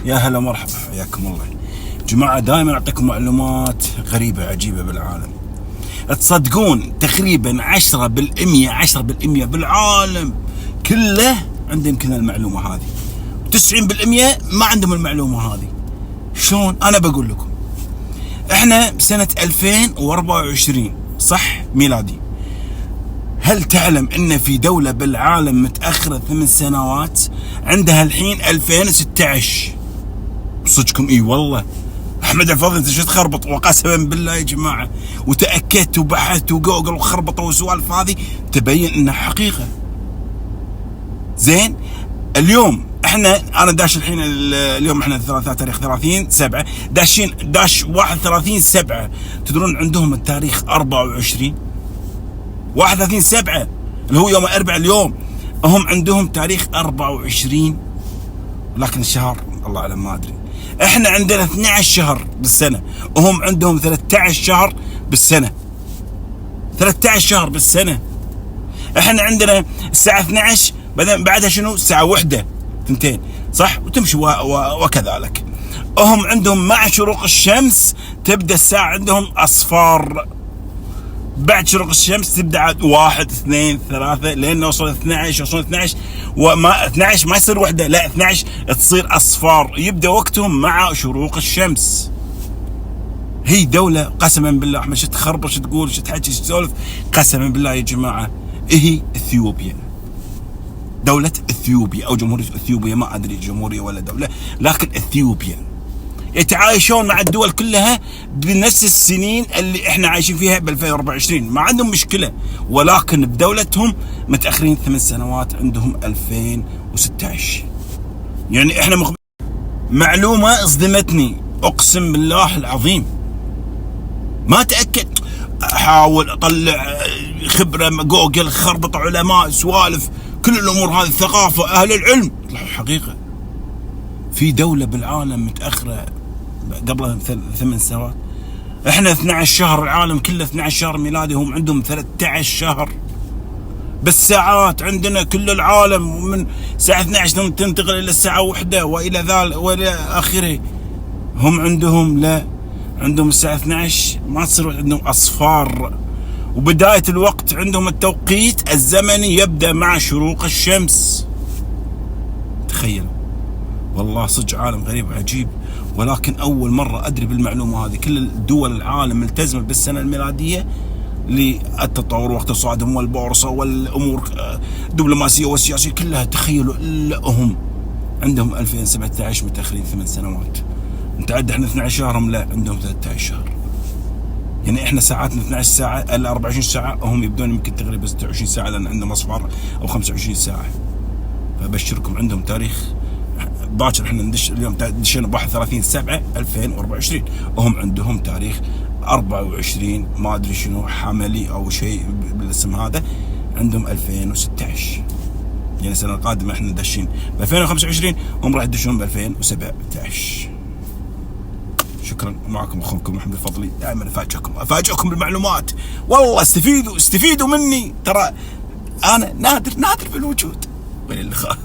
يا هلا مرحبا، حياكم الله جماعة. دائما أعطيكم معلومات غريبة عجيبة بالعالم. تصدقون تقريبا 10% بالعالم كله عندهم كذا المعلومة هذه، 90% ما عندهم المعلومة هذه. شلون؟ أنا بقول لكم. احنا بسنة 2024 صح ميلادي. هل تعلم ان في دولة بالعالم متأخرة 8 سنوات؟ عندها الحين 2016. صدقكم؟ اي والله احمد الفضل، انت شو تخربط؟ وقسما بالله يا جماعة، وتأكدت وبحثت وجوجل وخربطة والسوالف هذه تبين انها حقيقة. زين اليوم انا داش الحين اليوم احنا تاريخ 30/7 داشين 31/7. تدرون عندهم التاريخ 24 31/7 اللي هو يوم الاربعاء. اليوم هم عندهم تاريخ 24، لكن الشهر الله اعلم ما ادري. احنا عندنا 12 شهر بالسنة وهم عندهم 13 شهر بالسنة. 13 شهر بالسنة. احنا عندنا الساعة 12، بعدها شنو؟ الساعة 1 2 صح، وتمشي وكذلك. هم عندهم مع شروق الشمس تبدأ الساعة عندهم أصفار، بعد شروق الشمس تبدأ 1 2 3 لين نوصل 12. وصل 12 وما 12 ما يصير 1، لا 12 تصير أصفار. يبدأ وقتهم مع شروق الشمس. هي دولة قسما بالله احمد، شو تخربط، شو تقول، شو تحكي، شو تسولف. قسما بالله يا جماعة هي اثيوبيا، دولة اثيوبيا او جمهورية اثيوبيا، ما ادري جمهورية ولا دولة، لكن اثيوبيا يتعايشون مع الدول كلها بنفس السنين اللي احنا عايشين فيها ب 2024، ما عندهم مشكلة. ولكن بدولتهم متأخرين 8 سنوات، عندهم 2016. يعني احنا معلومة اصدمتني اقسم بالله العظيم. ما تأكد، احاول اطلع خبرة، جوجل، خربط، علماء، سوالف، كل الامور هذه، الثقافة، اهل العلم، طلعوا حقيقة. في دولة بالعالم متأخرة قبل 8 سنوات. احنا 12 شهر، العالم كله 12 شهر ميلادي، هم عندهم 13 شهر. بالساعات عندنا كل العالم من الساعة 12 تنتقل الى الساعة 1 والى ذلك والى اخره. هم عندهم لا، عندهم الساعة 12 ما تصير عندهم اصفار. وبداية الوقت عندهم التوقيت الزمني يبدأ مع شروق الشمس. تخيلوا والله صدق عالم غريب وعجيب. ولكن أول مرة أدري بالمعلومة هذه. كل الدول العالم ملتزمة بالسنة الميلادية للتطور واقتصادهم والبورصة والأمور الدبلوماسية والسياسية كلها. تخيلوا إلا هم عندهم 2017 متأخرين 8 سنوات. أنت عد احنا 12 شهر، هم لا عندهم 13 شهر. يعني احنا ساعاتنا 12 ساعة الا 24 ساعة، هم يبدون يمكن تقريبا 26 ساعة لأن عندهم أصفار، أو 25 ساعة. فأبشركم عندهم تاريخ باكر. احنا ندش اليوم دشينا 31/7/2024 وهم عندهم تاريخ 24 ما ادري شنو حملي او شيء بالاسم هذا، عندهم 2016. يعني السنه القادمه احنا داشين ب 2025، هم راح يدشون ب 2017. شكرا. معكم اخوكم محمد الفضلي، دائما افاجئكم بالمعلومات. والله استفيدوا مني، ترى انا نادر بالوجود. والى اللقاء.